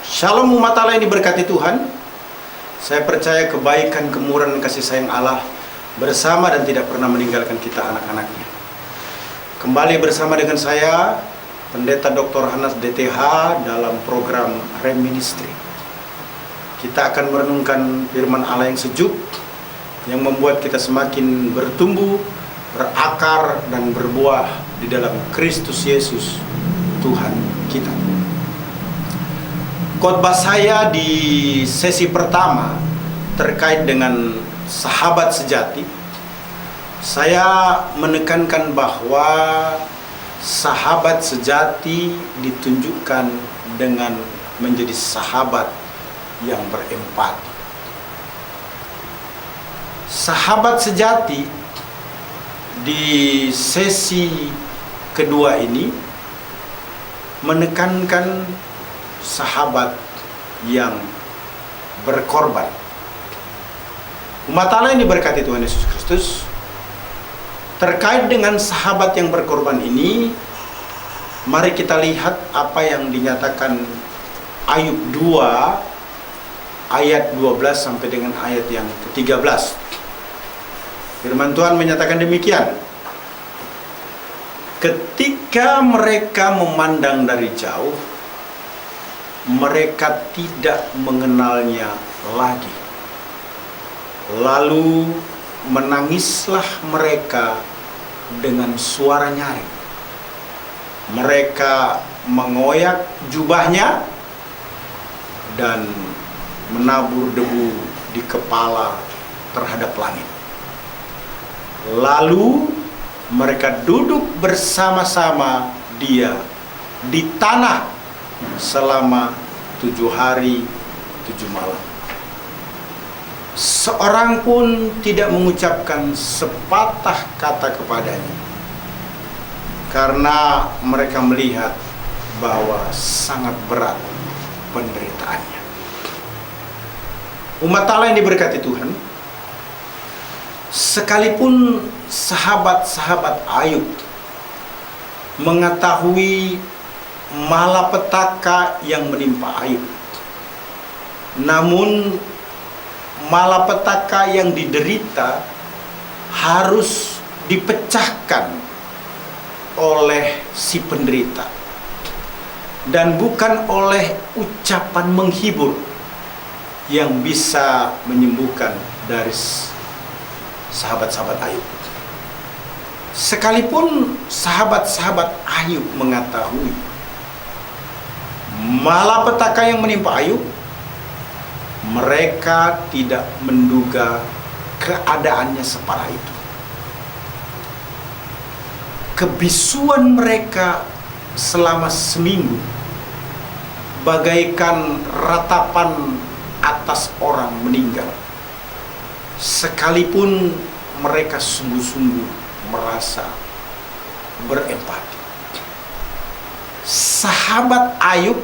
Shalom umat Allah yang diberkati Tuhan. Saya percaya kebaikan, kemurahan, dan kasih sayang Allah bersama dan tidak pernah meninggalkan kita anak-anaknya. Kembali bersama dengan saya, Pendeta Dr. Hanas DTH dalam program Rem Ministry. Kita akan merenungkan firman Allah yang sejuk, yang membuat kita semakin bertumbuh, berakar, dan berbuah di dalam Kristus Yesus, Tuhan kita. Khotbah saya di sesi pertama terkait dengan sahabat sejati. Saya menekankan bahwa sahabat sejati ditunjukkan dengan menjadi sahabat yang berempati. Sahabat sejati di sesi kedua ini menekankan sahabat yang berkorban. Umat Allah yang diberkati Tuhan Yesus Kristus, terkait dengan sahabat yang berkorban ini, mari kita lihat apa yang dinyatakan Ayub 2 ayat 12 sampai dengan ayat yang ke-13. Firman Tuhan menyatakan demikian: ketika mereka memandang dari jauh, mereka tidak mengenalnya lagi. Lalu menangislah mereka dengan suara nyaring. Mereka mengoyak jubahnya dan menabur debu di kepala terhadap langit. Lalu mereka duduk bersama-sama dia di tanah selama 7 hari 7 malam. Seorang pun tidak mengucapkan sepatah kata kepadanya, karena mereka melihat bahwa sangat berat penderitaannya. Umat Allah yang diberkati Tuhan, sekalipun sahabat-sahabat Ayub mengetahui malapetaka yang menimpa Ayub, namun malapetaka yang diderita harus dipecahkan oleh si penderita dan bukan oleh ucapan menghibur yang bisa menyembuhkan dari sahabat-sahabat Ayub. Sekalipun sahabat-sahabat Ayub mengetahui malapetaka yang menimpa Ayub, mereka tidak menduga keadaannya separah itu. Kebisuan mereka selama seminggu bagaikan ratapan atas orang meninggal, sekalipun mereka sungguh-sungguh merasa berempati. Sahabat Ayub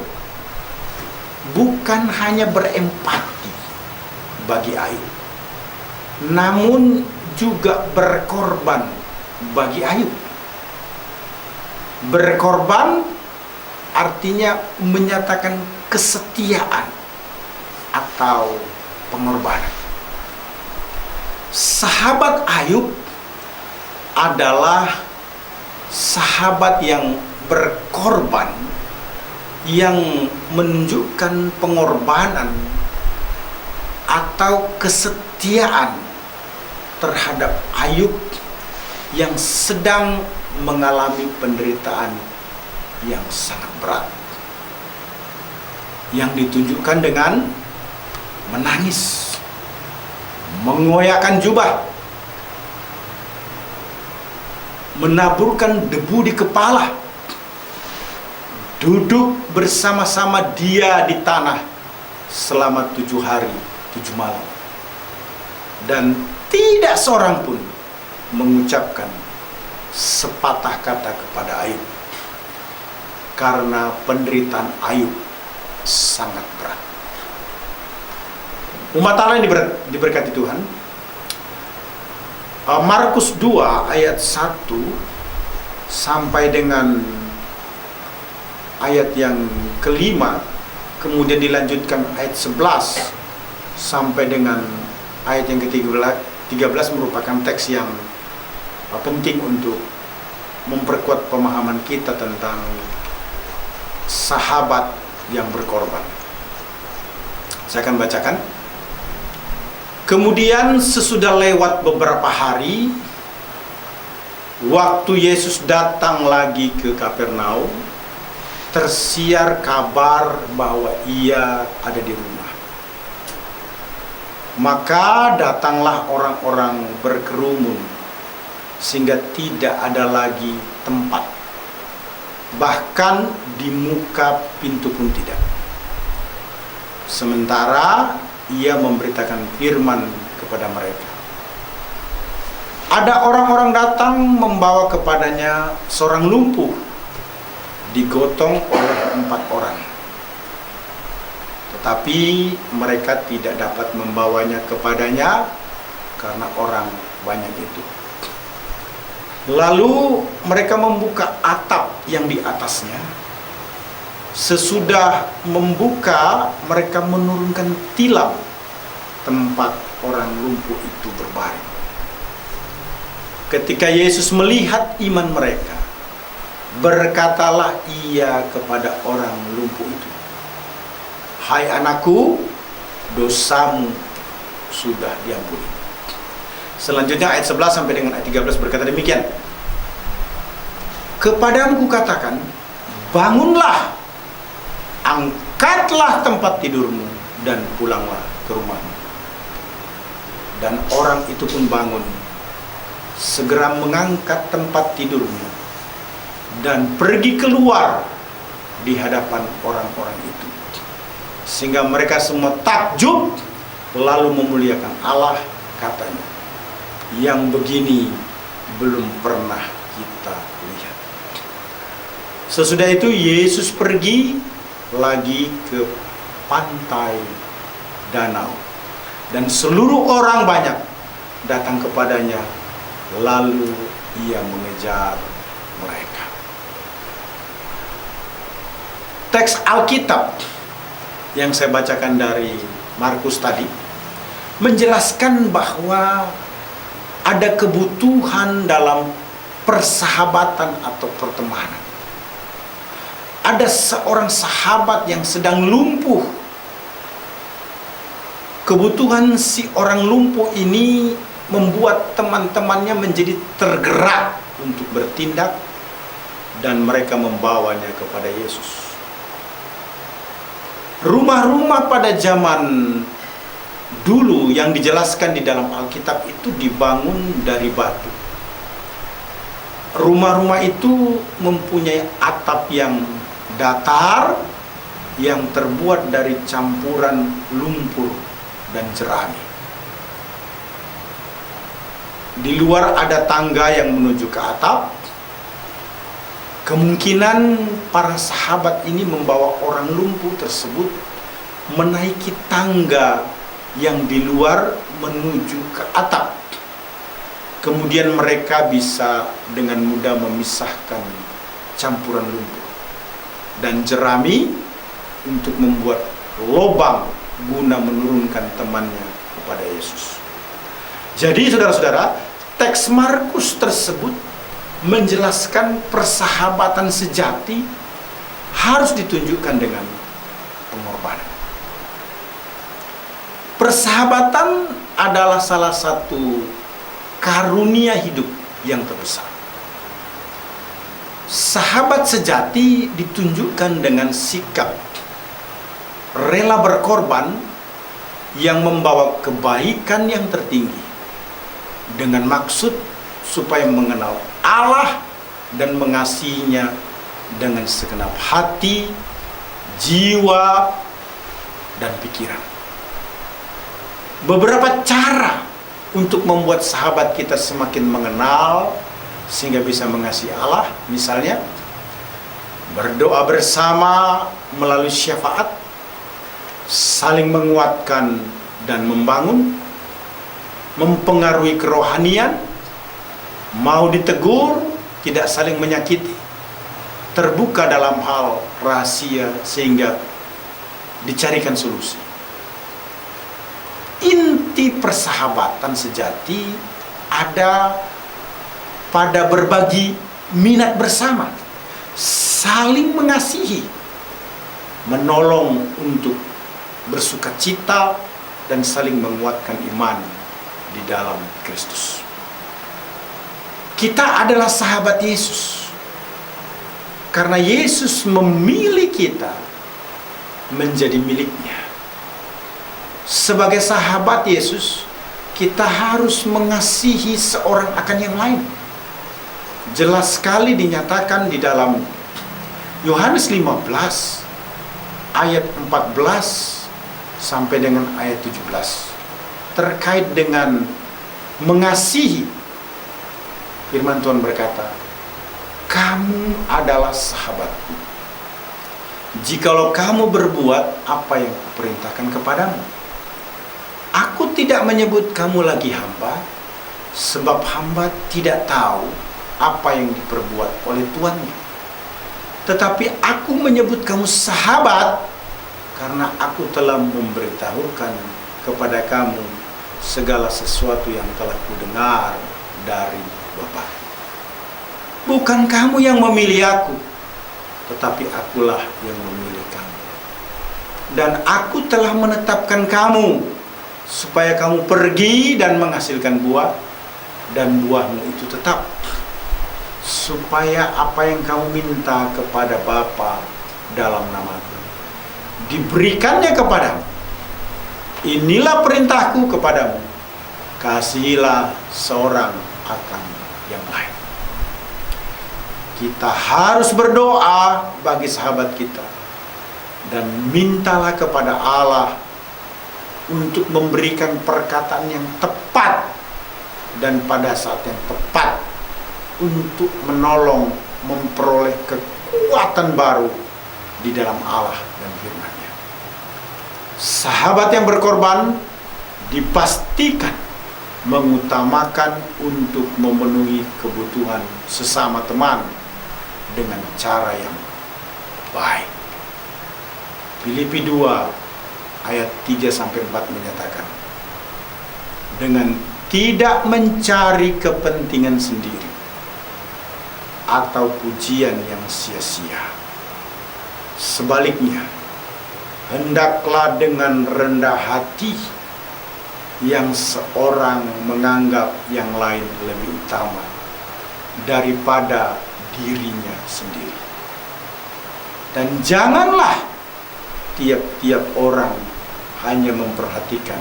bukan hanya berempati bagi Ayub, namun juga berkorban bagi Ayub. Berkorban artinya menyatakan kesetiaan atau pengorbanan. Sahabat Ayub adalah sahabat yang berkorban, yang menunjukkan pengorbanan atau kesetiaan terhadap Ayub yang sedang mengalami penderitaan yang sangat berat, yang ditunjukkan dengan menangis, mengoyakkan jubah, menaburkan debu di kepala, duduk bersama-sama dia di tanah selama 7 hari 7 malam, dan tidak seorang pun mengucapkan sepatah kata kepada Ayub, karena penderitaan Ayub sangat berat. Umat Allah yang diberkati Tuhan, Markus 2 ayat 1 sampai dengan ayat yang kelima kemudian dilanjutkan ayat 11 sampai dengan ayat yang ke-13 merupakan teks yang penting untuk memperkuat pemahaman kita tentang sahabat yang berkorban. Saya akan bacakan. Kemudian sesudah lewat beberapa hari, waktu Yesus datang lagi ke Kapernaum, tersiar kabar bahwa ia ada di rumah. Maka datanglah orang-orang berkerumun, sehingga tidak ada lagi tempat. Bahkan di muka pintu pun tidak. Sementara ia memberitakan firman kepada mereka. Ada orang-orang datang membawa kepadanya seorang lumpuh, digotong oleh 4 orang. Tetapi mereka tidak dapat membawanya kepadanya karena orang banyak itu. Lalu mereka membuka atap yang di atasnya. Sesudah membuka, mereka menurunkan tilam tempat orang lumpuh itu berbaring. Ketika Yesus melihat iman mereka, berkatalah ia kepada orang lumpuh itu, "Hai anakku, dosamu sudah diampuni." Selanjutnya ayat 11 sampai dengan ayat 13 berkata demikian. "Kepadamu kukatakan, bangunlah, angkatlah tempat tidurmu dan pulanglah ke rumahmu." Dan orang itu pun bangun, segera mengangkat tempat tidurnya dan pergi keluar di hadapan orang-orang itu, sehingga mereka semua takjub lalu memuliakan Allah, katanya, "Yang begini belum pernah kita lihat." Sesudah itu Yesus pergi lagi ke pantai danau, dan seluruh orang banyak datang kepadanya, lalu ia mengejar mereka. Teks Alkitab yang saya bacakan dari Markus tadi menjelaskan bahwa ada kebutuhan dalam persahabatan atau pertemanan. Ada seorang sahabat yang sedang lumpuh. Kebutuhan si orang lumpuh ini membuat teman-temannya menjadi tergerak untuk bertindak, dan mereka membawanya kepada Yesus. Rumah-rumah pada zaman dulu yang dijelaskan di dalam Alkitab itu dibangun dari batu. Rumah-rumah itu mempunyai atap yang datar, yang terbuat dari campuran lumpur dan jerami. Di luar ada tangga yang menuju ke atap. Kemungkinan para sahabat ini membawa orang lumpuh tersebut menaiki tangga yang di luar menuju ke atap. Kemudian mereka bisa dengan mudah memisahkan campuran lumpur dan jerami untuk membuat lubang guna menurunkan temannya kepada Yesus. Jadi saudara-saudara, teks Markus tersebut menjelaskan persahabatan sejati harus ditunjukkan dengan pengorbanan. Persahabatan adalah salah satu karunia hidup yang terbesar. Sahabat sejati ditunjukkan dengan sikap rela berkorban yang membawa kebaikan yang tertinggi, dengan maksud supaya mengenal Allah dan mengasihinya dengan segenap hati, jiwa, dan pikiran. Beberapa cara untuk membuat sahabat kita semakin mengenal sehingga bisa mengasihi Allah, misalnya berdoa bersama melalui syafaat, saling menguatkan dan membangun, mempengaruhi kerohanian, mau ditegur, tidak saling menyakiti, terbuka dalam hal rahasia sehingga dicarikan solusi. Inti persahabatan sejati ada pada berbagi minat bersama, saling mengasihi, menolong untuk bersuka cita, dan saling menguatkan iman di dalam Kristus. Kita adalah sahabat Yesus karena Yesus memilih kita menjadi miliknya. Sebagai sahabat Yesus, kita harus mengasihi seorang akan yang lain. Jelas sekali dinyatakan di dalam Yohanes 15 ayat 14 sampai dengan ayat 17 terkait dengan mengasihi. Firman Tuhan berkata, "Kamu adalah sahabatku jikalau kamu berbuat apa yang kuperintahkan kepadamu. Aku tidak menyebut kamu lagi hamba, sebab hamba tidak tahu apa yang diperbuat oleh tuannya. Tetapi aku menyebut kamu sahabat, karena aku telah memberitahukan kepada kamu segala sesuatu yang telah kudengar dari Bapa. Bukan kamu yang memilih aku, tetapi akulah yang memilih kamu. Dan aku telah menetapkan kamu supaya kamu pergi dan menghasilkan buah, dan buahmu itu tetap, supaya apa yang kamu minta kepada Bapa dalam namaku diberikannya kepadamu. Inilah perintahku kepadamu, kasihilah seorang akan yang lain." Kita harus berdoa bagi sahabat kita dan mintalah kepada Allah untuk memberikan perkataan yang tepat dan pada saat yang tepat untuk menolong memperoleh kekuatan baru di dalam Allah dan firman-Nya. Sahabat yang berkorban dipastikan mengutamakan untuk memenuhi kebutuhan sesama teman dengan cara yang baik. Filipi 2 ayat 3-4 menyatakan, dengan tidak mencari kepentingan sendiri atau pujian yang sia-sia. Sebaliknya, hendaklah dengan rendah hati yang seorang menganggap yang lain lebih utama daripada dirinya sendiri. Dan janganlah tiap-tiap orang hanya memperhatikan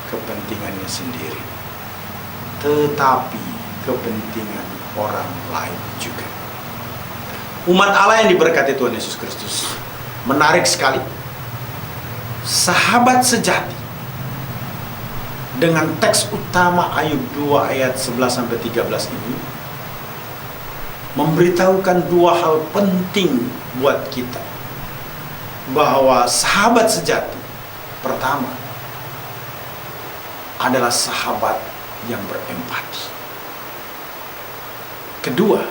kepentingannya sendiri, tetapi kepentingan orang lain juga. Umat Allah yang diberkati Tuhan Yesus Kristus, menarik sekali. Sahabat sejati dengan teks utama Ayub 2 ayat 11-13 ini memberitahukan dua hal penting buat kita, bahwa sahabat sejati pertama adalah sahabat yang berempati. Kedua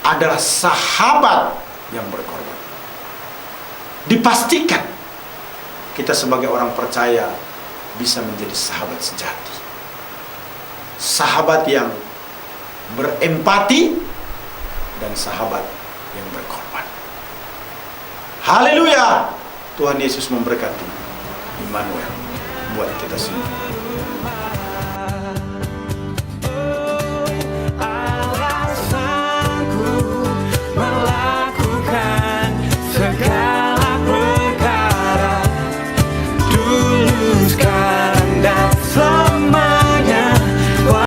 adalah sahabat yang berkorban. Dipastikan kita sebagai orang percaya bisa menjadi sahabat sejati, sahabat yang berempati, dan sahabat yang berkorban. Haleluya! Tuhan Yesus memberkati. Immanuel buat kita semua.